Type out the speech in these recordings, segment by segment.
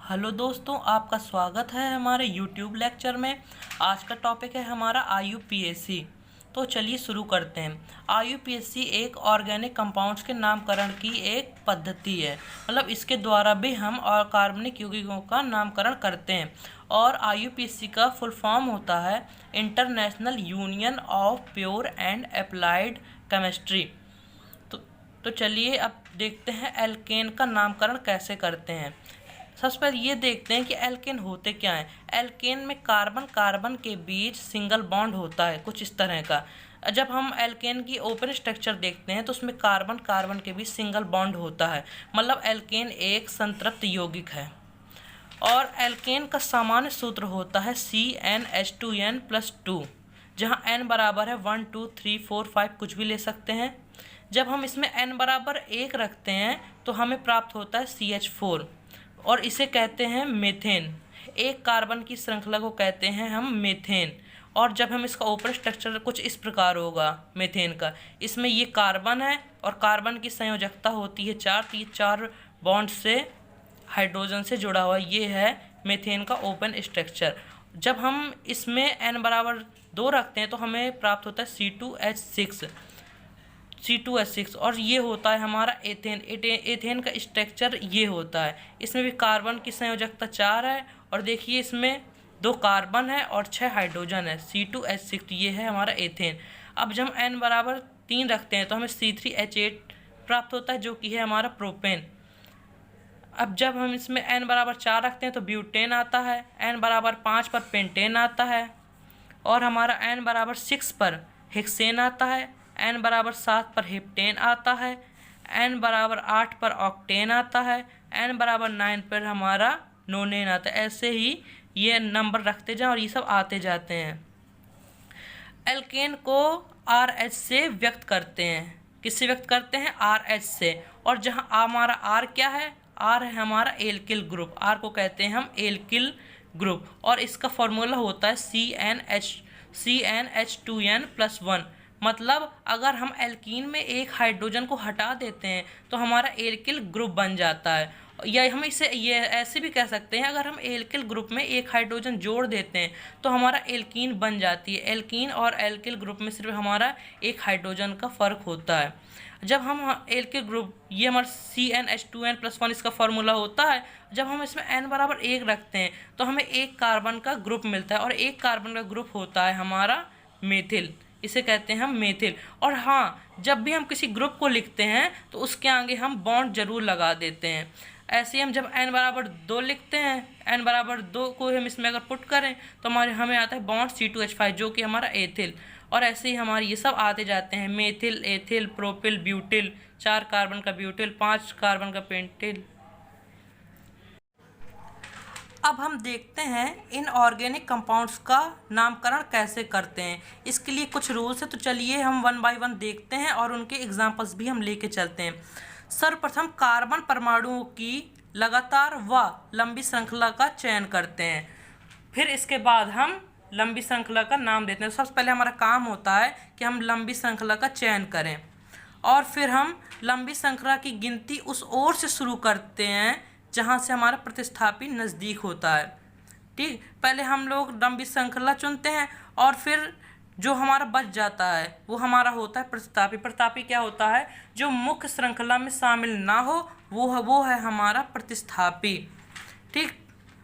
Hello दोस्तों, आपका स्वागत है हमारे YouTube लेक्चर में। आज का टॉपिक है हमारा IUPAC। तो चलिए शुरू करते हैं। IUPAC एक ऑर्गेनिक कंपाउंड्स के नामकरण की एक पद्धति है। मतलब इसके द्वारा भी हम कार्बनिक यौगिकों का नामकरण करते हैं। और IUPAC का फुल फॉर्म होता है international union of pure and applied chemistry. तो चलिए अब देखते हैं एल्केन का नामकरण कैसे करते हैं। सबसे पहले ये देखते हैं कि एल्केन होते क्या हैं। एल्केन में कार्बन कार्बन के बीच सिंगल बॉन्ड होता है कुछ इस तरह का। जब हम एल्केन की ओपन स्ट्रक्चर देखते हैं तो उसमें कार्बन कार्बन के बीच सिंगल बॉन्ड होता है, मतलब एल्केन एक संतृप्त यौगिक है। और एल्केन का सामान्य सूत्र होता है CnH2n+2, जहाँ n बराबर है 1 2 3 4 5 कुछ भी ले सकते हैं। जब हम इसमें n बराबर 1 रखते हैं तो हमें प्राप्त होता है CH4 और इसे कहते हैं मेथेन। एक कार्बन की श्रृंखला को कहते हैं हम मेथेन। और जब हम इसका ओपन स्ट्रक्चर कुछ इस प्रकार होगा मेथेन का, इसमें ये कार्बन है और कार्बन की संयोजकता होती है 4, तो ये 4 बॉन्ड से हाइड्रोजन से जुड़ा हुआ ये है मेथेन का ओपन स्ट्रक्चर। जब हम इसमें n बराबर 2 रखते हैं तो हमें प्राप्त होता है C2H6 और ये होता है हमारा एथेन। एथेन का स्ट्रक्चर ये होता है। इसमें भी कार्बन की संयोजकता 4 है और देखिए इसमें 2 कार्बन है और 6 हाइड्रोजन है। C2H6 ये है हमारा एथेन। अब जब हम n बराबर 3 रखते हैं तो हमें C3H8 प्राप्त होता है जो कि है हमारा प्रोपेन। अब जब हम इसमें n बराबर 4 रखते हैं तो ब्यूटेन आता है, n बराबर 5 पर पेंटेन आता है और हमारा n बराबर 6 पर हेक्सेन आता है, n बराबर 7 पर हेप्टेन आता है, n बराबर 8 पर ऑक्टेन आता है, n बराबर 9 पर हमारा नोनेन आता है। ऐसे ही ये नंबर रखते जाएं और ये सब आते जाते हैं। एल्केन को RH से व्यक्त करते हैं। किससे व्यक्त करते हैं? RH से। और जहाँ हमारा R क्या है? R है हमारा एल्किल ग्रुप। R को कहते हैं हम एल्किल ग्रुप और इसका फॉर्मूला होता है CnH2n+1। मतलब अगर हम एल्कीन में एक हाइड्रोजन को हटा देते हैं तो हमारा एल्किल ग्रुप बन जाता है। या हम इसे ये ऐसे भी कह सकते हैं, अगर हम एल्किल ग्रुप में एक हाइड्रोजन जोड़ देते हैं तो हमारा एल्कीन बन जाती है। एल्कीन और एल्किल ग्रुप में सिर्फ हमारा एक हाइड्रोजन का फ़र्क होता है। जब हम एल्किल ग्रुप, ये हमारा CnH2n+1 इसका फॉर्मूला होता है। जब हम इसमें n बराबर 1 रखते हैं तो हमें एक कार्बन का ग्रुप मिलता है और एक कार्बन का ग्रुप होता है हमारा मेथिल। इसे कहते हैं हम मेथिल। और हाँ, जब भी हम किसी ग्रुप को लिखते हैं तो उसके आगे हम बॉन्ड जरूर लगा देते हैं। ऐसे ही हम जब n बराबर 2 लिखते हैं, n बराबर 2 को हम इसमें अगर पुट करें तो हमें आता है बॉन्ड C2H5 जो कि हमारा एथिल। और ऐसे ही हमारे ये सब आते जाते हैं, methyl, ethyl, propyl, butyl, 4 carbon का ब्यूटिल, 5 कार्बन का पेंटिल। अब हम देखते हैं इन ऑर्गेनिक कंपाउंड्स का नामकरण कैसे करते हैं। इसके लिए कुछ रूल्स है, तो चलिए हम 1 बाय 1 देखते हैं और उनके एग्जांपल्स भी हम लेके चलते हैं। सर्वप्रथम कार्बन परमाणुओं की लगातार व लंबी श्रृंखला का चयन करते हैं। फिर इसके बाद हम लंबी श्रृंखला का नाम देते हैं। सबसे पहले हमारा काम होता है कि हम लंबी श्रृंखला का चयन करें और फिर हम लंबी श्रृंखला की गिनती उस ओर से शुरू करते हैं जहाँ से हमारा प्रतिस्थापी नज़दीक होता है। ठीक, पहले हम लोग लंबी श्रृंखला चुनते हैं और फिर जो हमारा बच जाता है वो हमारा होता है प्रतिस्थापी। प्रतिस्थापी क्या होता है? जो मुख्य श्रृंखला में शामिल ना हो वो है हमारा प्रतिस्थापी। ठीक,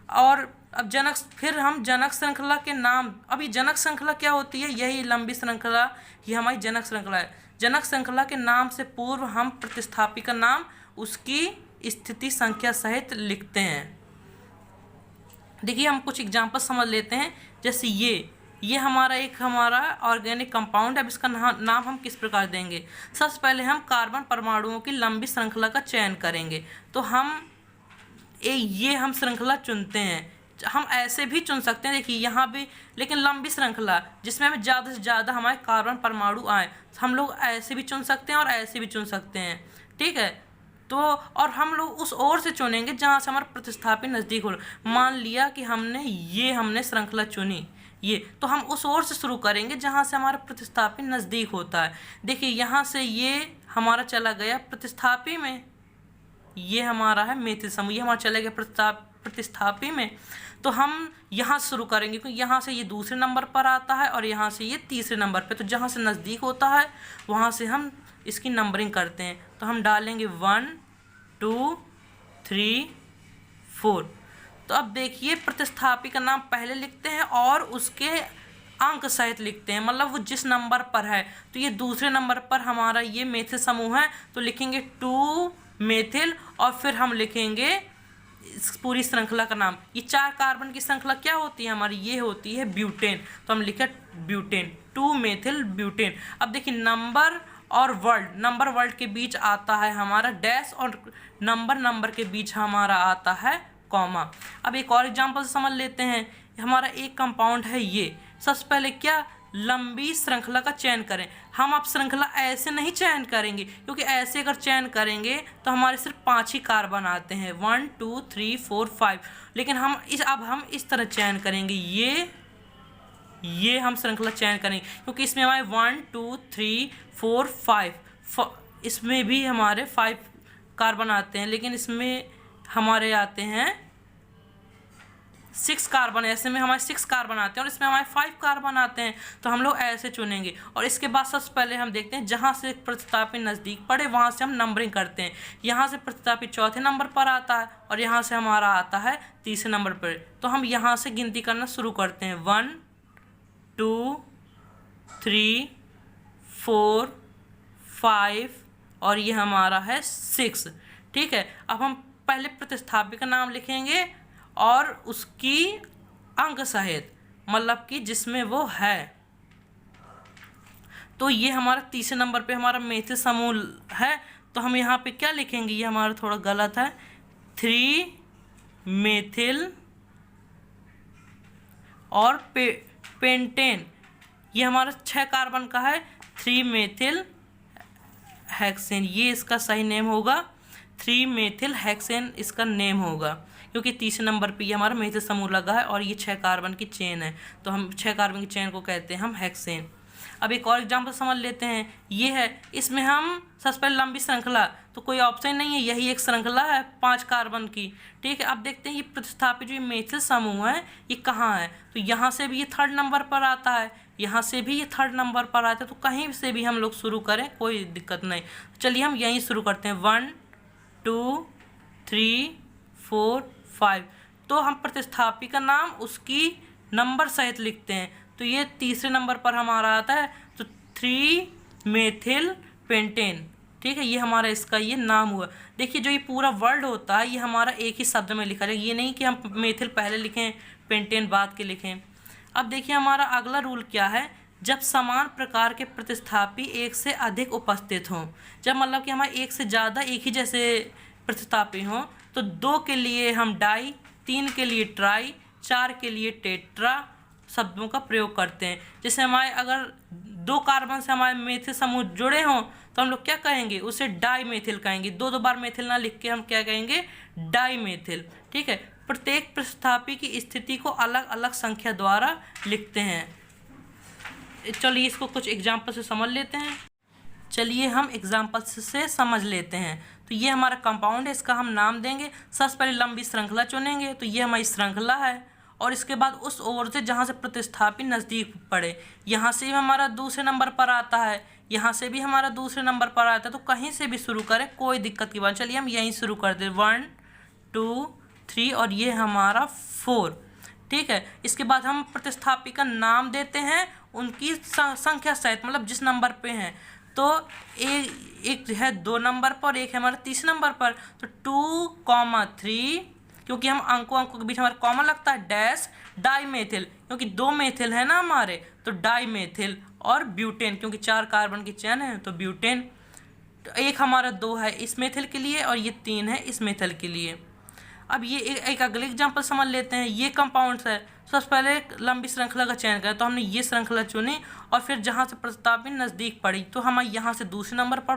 और अब फिर हम जनक श्रृंखला के नाम, अभी जनक श्रृंखला क्या होती है? यही लंबी श्रृंखला ही हमारी जनक श्रृंखला है। जनक श्रृंखला के नाम से पूर्व हम प्रतिस्थापी का नाम उसकी स्थिति संख्या सहित लिखते हैं। देखिए हम कुछ एग्जांपल समझ लेते हैं। जैसे ये हमारा ऑर्गेनिक कंपाउंड है। अब इसका नाम हम किस प्रकार देंगे? सबसे पहले हम कार्बन परमाणुओं की लंबी श्रृंखला का चयन करेंगे। तो ये हम श्रृंखला चुनते हैं। हम ऐसे भी चुन सकते हैं, देखिए यहाँ भी, लेकिन लंबी श्रृंखला जिसमें हमें ज़्यादा से ज़्यादा हमारे कार्बन परमाणु आए, हम लोग ऐसे भी चुन सकते हैं और ऐसे भी चुन सकते हैं। ठीक है, तो और हम लोग उस ओर से चुनेंगे जहाँ से हमारा प्रतिस्थापी नज़दीक हो। मान लिया कि हमने श्रृंखला चुनी ये, तो हम उस ओर से शुरू करेंगे जहाँ से हमारा प्रतिस्थापी नज़दीक होता है। देखिए यहाँ से ये हमारा चला गया प्रतिस्थापी में, ये हमारा है मेथिल समूह, ये हमारा चला गया प्रतिस्थापी में, तो हम यहाँ शुरू करेंगे क्योंकि यहाँ से ये दूसरे नंबर पर आता है और यहाँ से ये तीसरे नंबर पे, तो जहाँ से नज़दीक होता है वहाँ से हम इसकी नंबरिंग करते हैं। तो हम डालेंगे 1 2 3 4। तो अब देखिए प्रतिस्थापी का नाम पहले लिखते हैं और उसके अंक सहित लिखते हैं, मतलब वो जिस नंबर पर है। तो ये दूसरे नंबर पर हमारा ये मेथिल समूह है, तो लिखेंगे 2 मेथिल और फिर हम लिखेंगे इस पूरी श्रृंखला का नाम। ये 4 कार्बन की श्रृंखला क्या होती है हमारी, ये होती है ब्यूटेन। तो हम लिखे ब्यूटेन, 2 मेथिल ब्यूटेन। अब देखिए नंबर और वर्ड, नंबर वर्ड के बीच आता है हमारा डैश और नंबर के बीच हमारा आता है कॉमा। अब एक और एग्जांपल समझ लेते हैं। हमारा एक कंपाउंड है ये। सबसे पहले क्या, लंबी श्रृंखला का चयन करें। हम अब श्रृंखला ऐसे नहीं चयन करेंगे क्योंकि ऐसे अगर चयन करेंगे तो हमारे सिर्फ 5 ही कार्बन आते हैं, 1 2 3 4 5। लेकिन हम इस तरह चयन करेंगे, ये हम श्रृंखला चयन करेंगे क्योंकि इसमें हमारे 1 2 3 4 5, इसमें भी हमारे 5 कार्बन आते हैं, लेकिन इसमें हमारे आते हैं 6 कार्बन। ऐसे में हमारे 6 कार्बन आते हैं और इसमें हमारे 5 कार्बन आते हैं। तो हम लोग ऐसे चुनेंगे और इसके बाद सबसे पहले हम देखते हैं जहाँ से प्रतिस्थापी नज़दीक पड़े वहाँ से हम नंबरिंग करते हैं। यहाँ से प्रतिस्थापी चौथे नंबर पर आता है और यहाँ से हमारा आता है तीसरे नंबर पर। तो हम यहाँ से गिनती करना शुरू करते हैं, 1 2 3 4 5 और ये हमारा है 6। ठीक है, अब हम पहले प्रतिस्थापी का नाम लिखेंगे और उसकी अंक सहित, मतलब कि जिसमें वो है। तो ये हमारा तीसरे नंबर पे हमारा मेथिल समूह है, तो हम यहाँ पे क्या लिखेंगे, ये हमारा थोड़ा गलत है, 3 मेथिल और पेंटेन। ये हमारा 6 कार्बन का है, 3 मेथिल हेक्सेन, ये इसका सही नेम होगा, 3 मेथिल हेक्सेन इसका नेम होगा क्योंकि तीसरे नंबर पे ये हमारा मेथिल समूह लगा है और ये 6 कार्बन की चेन है, तो हम 6 कार्बन की चेन को कहते हैं हम हेक्सेन। अब एक और एग्जांपल समझ लेते हैं, ये है, इसमें हम सबसे पहले लंबी श्रृंखला, तो कोई ऑप्शन नहीं है, यही एक श्रृंखला है 5 कार्बन की। ठीक है, अब देखते हैं ये प्रतिस्थापी जो मेथिल समूह है ये कहाँ है। तो यहाँ से भी ये 3rd नंबर पर आता है, यहाँ से भी ये 3rd नंबर पर आता है, तो कहीं से भी हम लोग शुरू करें कोई दिक्कत नहीं। चलिए हम यहीं शुरू करते हैं, 1 2 3 4 5। तो हम प्रतिस्थापी का नाम उसकी नंबर सहित लिखते हैं। तो ये तीसरे नंबर पर हमारा आता है, तो 3 मेथिल पेंटेन। ठीक है, ये हमारा इसका ये नाम हुआ। देखिए जो ये पूरा वर्ड होता है ये हमारा एक ही शब्द में लिखा जाएगा, ये नहीं कि हम मेथिल पहले लिखें पेंटेन बाद के लिखें। अब देखिए हमारा अगला रूल क्या है, जब समान प्रकार के प्रतिस्थापी एक से अधिक उपस्थित हों, जब मतलब कि हमारे एक से ज़्यादा एक ही जैसे प्रतिस्थापी हों, तो 2 के लिए हम डाई, 3 के लिए ट्राई, 4 के लिए टेट्रा शब्दों का प्रयोग करते हैं। जैसे हमारे अगर 2 कार्बन से हमारे मेथिल समूह जुड़े हों तो हम लोग क्या कहेंगे, उसे डाई मेथिल कहेंगे। 2 बार मेथिल ना लिख के हम क्या कहेंगे, डाई मेथिल। ठीक है, प्रत्येक प्रतिस्थापी की स्थिति को अलग अलग संख्या द्वारा लिखते हैं। चलिए इसको कुछ एग्जाम्पल से समझ लेते हैं। चलिए हम एग्जाम्पल से समझ लेते हैं। तो ये हमारा कंपाउंड है, इसका हम नाम देंगे। सबसे पहले लंबी श्रृंखला चुनेंगे, तो ये हमारी श्रृंखला है और इसके बाद उस ओर से जहाँ से प्रतिस्थापी नज़दीक पड़े, यहाँ से भी हमारा दूसरे नंबर पर आता है, यहाँ से भी हमारा दूसरे नंबर पर आता है, तो कहीं से भी शुरू करें कोई दिक्कत की बात। चलिए हम यहीं शुरू कर दें, 1 2 3 और ये हमारा 4। ठीक है, इसके बाद हम प्रतिस्थापी का नाम देते हैं उनकी संख्या सहित, मतलब जिस नंबर पे हैं। तो एक है 2 नंबर पर, एक है हमारा तीसरे नंबर पर, तो 2, 3, क्योंकि हम अंकों के बीच हमारा कॉमन लगता है, डैश डाई मेथिल, क्योंकि 2 मेथिल है ना हमारे, तो डाई मेथिल, और ब्यूटेन क्योंकि 4 कार्बन की चेन है तो ब्यूटेन। तो एक हमारा 2 है इस मेथिल के लिए और ये 3 है इस मेथिल के लिए। अब ये एक अगले एग्जाम्पल समझ लेते हैं। ये कंपाउंड्स है, सबसे पहले लंबी श्रृंखला का चयन करें, तो हमने ये श्रृंखला चुनी और फिर जहाँ से प्रतिस्थापी नज़दीक पड़ी, तो हमारे यहाँ से दूसरे नंबर पर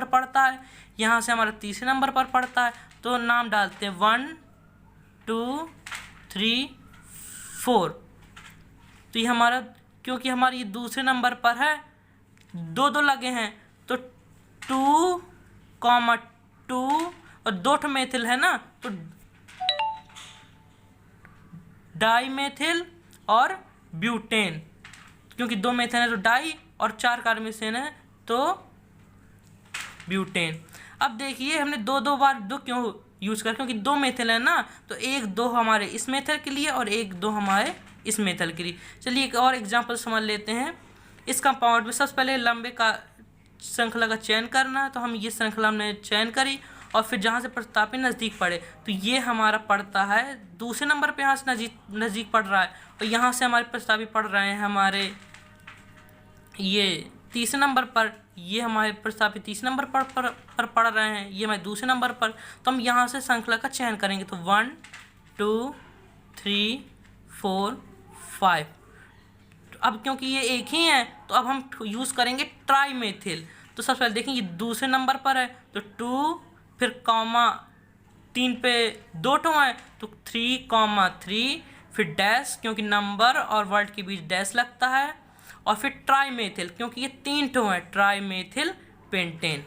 पड़ता है, यहाँ से हमारा तीसरे नंबर पर पड़ता है, तो नाम डालते हैं 1 2 3 4। तो ये हमारा, क्योंकि हमारे ये दूसरे नंबर पर है, 2 लगे हैं, तो 2, 2 और 2 मेथिल है ना, तो डाई मेथिल और ब्यूटेन, क्योंकि 2 मेथिल है तो डाई और 4 कार्बोक्सिलेन है तो ब्यूटेन। अब देखिए हमने दो बार दो क्यों यूज़ कर, क्योंकि 2 मेथिल है ना, तो 1-2 हमारे इस मेथल के लिए और 1-2 हमारे इस मेथल के लिए। चलिए एक और एग्जांपल समझ लेते हैं। इस कंपाउंड में सबसे पहले लंबे का श्रृंखला का चयन करना है, तो हम ये श्रृंखला हमने चयन करी और फिर जहाँ से प्रतिस्थापी नज़दीक पड़े तो ये हमारा पड़ता है दूसरे नंबर पे, यहाँ से नज़दीक पड़ रहा है, और यहाँ से हमारे प्रतिस्थापी पड़ रहे हैं हमारे ये तीसरे नंबर पर, ये हमारे प्रतिस्थापी तीसरे नंबर पर पड़ रहे हैं, ये हमारे दूसरे नंबर पर। तो हम यहाँ से श्रृंखला का चयन करेंगे, तो 1 2 3 4 5। अब क्योंकि ये एक ही है तो अब हम यूज़ करेंगे ट्राई मेथिल। तो सबसे पहले देखें ये दूसरे नंबर पर है तो 2 फिर कॉमा 3 पे 2 ठो है तो 3,3 फिर डैश, क्योंकि नंबर और वर्ड के बीच डैश लगता है, और फिर ट्राई मेथिल क्योंकि ये 3 ठो है, ट्राई मेथिल पेंटेन।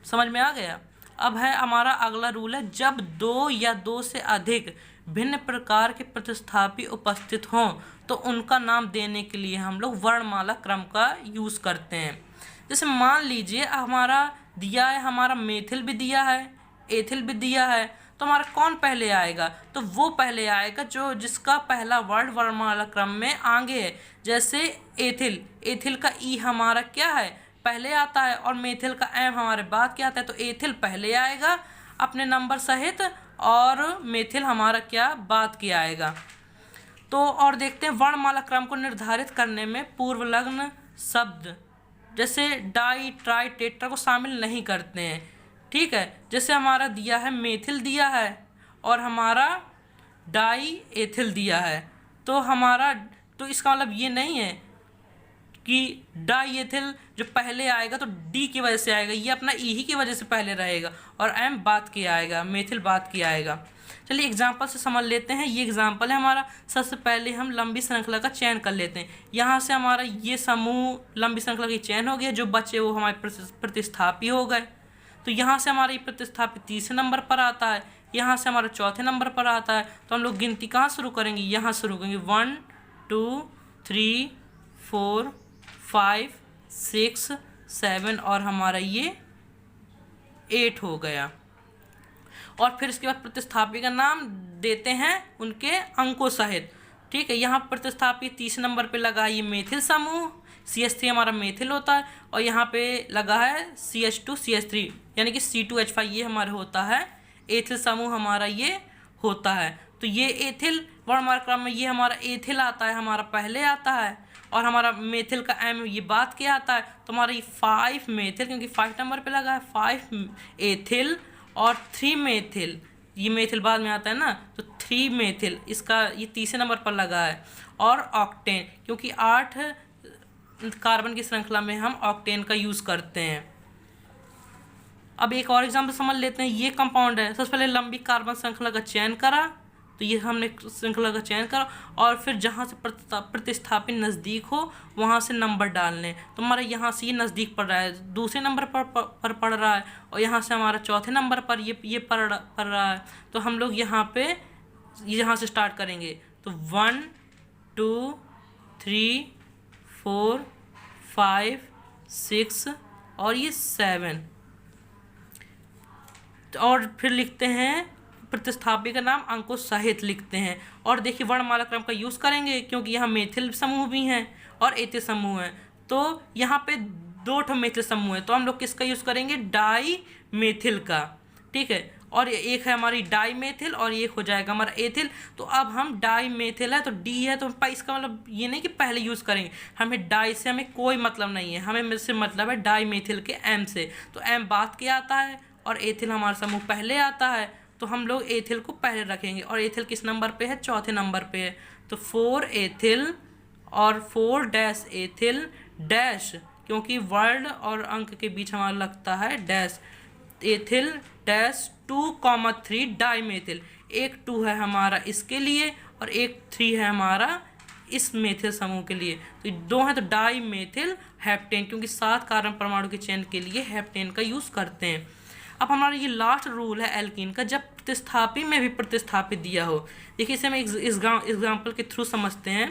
समझ में आ गया। अब है हमारा अगला रूल है, जब 2 या 2 से अधिक भिन्न प्रकार के प्रतिस्थापी उपस्थित हों तो उनका नाम देने के लिए हम लोग वर्णमाला क्रम का यूज़ करते हैं। जैसे मान लीजिए हमारा दिया है, हमारा मेथिल भी दिया है, एथिल भी दिया है, तो हमारा कौन पहले आएगा, तो वो पहले आएगा जो जिसका पहला वर्ड वर्णमाला क्रम में आगे है। जैसे एथिल, एथिल का ई हमारा क्या है, पहले आता है, और मेथिल का एम हमारे बाद क्या आता है, तो एथिल पहले आएगा अपने नंबर सहित और मेथिल हमारा क्या बाद के आएगा। तो और देखते हैं वर्णमाला क्रम को निर्धारित करने में पूर्वलग्न शब्द जैसे डाई ट्राई टेट्रा को शामिल नहीं करते हैं। ठीक है, जैसे हमारा दिया है मेथिल दिया है और हमारा डाई एथिल दिया है, तो इसका मतलब ये नहीं है कि डाई एथिल जो पहले आएगा तो डी की वजह से आएगा, ये अपना ई ही की वजह से पहले रहेगा, और एम बाद के आएगा, मेथिल बाद के आएगा। चलिए एग्जाम्पल से समझ लेते हैं। ये एग्जाम्पल है हमारा। सबसे पहले हम लंबी श्रृंखला का चयन कर लेते हैं। यहाँ से हमारा ये समूह लंबी श्रृंखला की चयन हो गया, जो बचे वो हमारे प्रतिस्थापी हो गए। तो यहाँ से हमारा ये प्रतिस्थापी तीसरे नंबर पर आता है, यहाँ से हमारा चौथे नंबर पर आता है। तो हम लोग गिनती कहाँ शुरू करेंगे, यहाँ शुरू करेंगे 1 2 3 4 5 6 7 और हमारा ये 8 हो गया। और फिर इसके बाद प्रतिस्थापी का नाम देते हैं उनके अंकों सहित। ठीक है, यहाँ प्रतिस्थापी तीसरे नंबर पे लगा है ये मेथिल समूह, CH3 हमारा मेथिल होता है, और यहाँ पे लगा है CH2 CH3 यानी कि C2H5 ये हमारा होता है एथिल समूह हमारा ये होता है। तो ये एथिल वर्णमाला क्रम में ये हमारा एथिल आता है, हमारा पहले आता है, और हमारा मेथिल का एम ये बाद के आता है। तो हमारा ये 5 मेथिल क्योंकि 5 नंबर पे लगा है, 5 एथिल और 3 मेथिल, ये मेथिल बाद में आता है ना, तो 3 मेथिल इसका ये तीसरे नंबर पर लगा है। और ऑक्टेन क्योंकि 8 कार्बन की श्रृंखला में हम ऑक्टेन का यूज़ करते हैं। अब एक और एग्जाम्पल समझ लेते हैं। ये कंपाउंड है, सबसे पहले लंबी कार्बन श्रृंखला का चयन करा, तो ये हमने श्रृंखला का चयन करा, और फिर जहाँ से प्रतिस्थापी नज़दीक हो वहाँ से नंबर डालने। तो हमारा यहाँ से ये नज़दीक पड़ रहा है, दूसरे नंबर पर पड़ रहा है, और यहाँ से हमारा चौथे नंबर पर ये पड़ रहा है। तो हम लोग यहाँ से स्टार्ट करेंगे, तो 1 2 3 4 5 6 और ये 7, और फिर लिखते हैं प्रतिस्थापी का नाम अंकों सहित लिखते हैं। और देखिए वर्णमाला क्रम का यूज़ करेंगे क्योंकि यहाँ मेथिल समूह भी हैं और एथिल समूह हैं, तो यहाँ पे 2 ठो मेथिल समूह है, तो हम लोग किसका यूज़ करेंगे, डाई मेथिल का। ठीक है, और एक है हमारी डाई मेथिल और एक हो जाएगा हमारा एथिल। तो अब हम डाई मेथिल है तो डी है, तो इसका मतलब ये नहीं कि पहले यूज़ करेंगे, हमें डाई से हमें कोई मतलब नहीं है, हमें से मतलब है डाई मेथिल के एम से। तो एम बाद के आता है और एथिल हमारा समूह पहले आता है, तो हम लोग एथिल को पहले रखेंगे। और एथिल किस नंबर पे है, चौथे नंबर पे है, तो 4 एथिल और 4 डैश एथिल डैश, क्योंकि वर्ड और अंक के बीच हमारा लगता है dash, ethyl dash 2,3 di methyl. एक 2 है हमारा इसके लिए और एक 3 है हमारा इस मेथिल समूह के लिए, तो 2 है तो डाई मेथिल हेप्टेन, क्योंकि 7 कार्बन परमाणु के चयन के लिए हेप्टेन का यूज़ करते हैं। अब हमारा ये लास्ट रूल है एल्कीन का, जब प्रतिस्थापी में भी प्रतिस्थापित दिया हो। देखिए इसे हम एग्जाम्पल के थ्रू समझते हैं।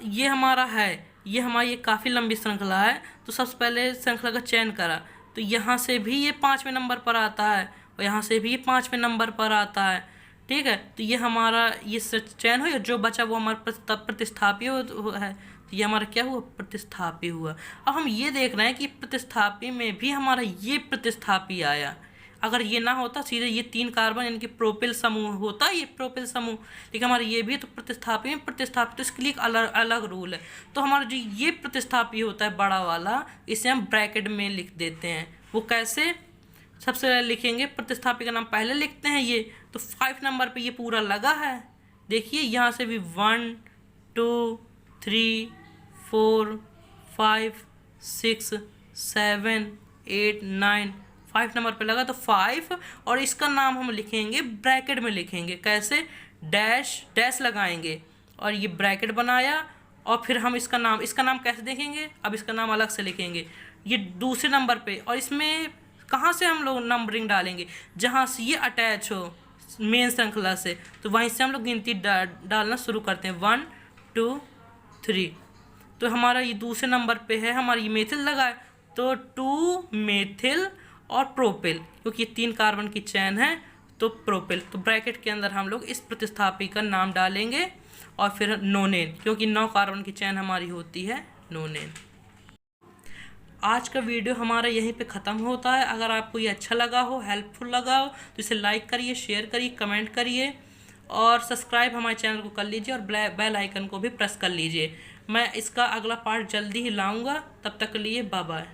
ये हमारा है, ये हमारी ये काफ़ी लंबी श्रृंखला है, तो सबसे पहले श्रृंखला का चयन करा, तो यहाँ से भी ये 5वें नंबर पर आता है और यहाँ से भी ये 5वें नंबर पर आता है। ठीक है, तो ये हमारा ये चयन हो, जो बचा वो हमारा प्रतिस्थापी है, तो ये हमारा क्या हुआ, प्रतिस्थापी हुआ। अब हम ये देख रहे हैं कि प्रतिस्थापी में भी हमारा ये प्रतिस्थापी आया। अगर ये ना होता सीधे ये 3 कार्बन यानी कि प्रोपिल समूह होता, ये प्रोपिल समूह, लेकिन हमारा ये भी तो प्रतिस्थापी में प्रतिस्थापी, तो इसके लिए एक अलग अलग रूल है। तो हमारा जो ये प्रतिस्थापी होता है बड़ा वाला, इसे हम ब्रैकेट में लिख देते हैं। वो कैसे, सबसे पहले लिखेंगे प्रतिस्थापी का नाम पहले लिखते हैं ये, तो 5 नंबर पे ये पूरा लगा है। देखिए यहाँ से भी 1 2 3 4 5 6 7 8 9 5 नंबर पे लगा, तो 5, और इसका नाम हम लिखेंगे ब्रैकेट में लिखेंगे। कैसे, डैश लगाएंगे और ये ब्रैकेट बनाया, और फिर हम इसका नाम कैसे देखेंगे, अब इसका नाम अलग से लिखेंगे ये दूसरे नंबर पे। और इसमें कहाँ से हम लोग नंबरिंग डालेंगे, जहाँ से ये अटैच हो मेन श्रृंखला से, तो वहीं से हम लोग गिनती डालना शुरू करते हैं 1 2 3। तो हमारा ये दूसरे नंबर पे है, हमारा ये मेथिल लगा है, तो 2 मेथिल और प्रोपिल, क्योंकि ये 3 कार्बन की चेन है तो प्रोपिल। तो ब्रैकेट के अंदर हम लोग इस प्रतिस्थापी का नाम डालेंगे, और फिर नोनेन, क्योंकि 9 कार्बन की चेन हमारी होती है नोनेन। आज का वीडियो हमारा यहीं पे ख़त्म होता है। अगर आपको ये अच्छा लगा हो, हेल्पफुल लगा हो, तो इसे लाइक करिए, शेयर करिए, कमेंट करिए, और सब्सक्राइब हमारे चैनल को कर लीजिए, और बेल आइकन को भी प्रेस कर लीजिए। मैं इसका अगला पार्ट जल्दी ही लाऊंगा। तब तक के लिए बाय बाय।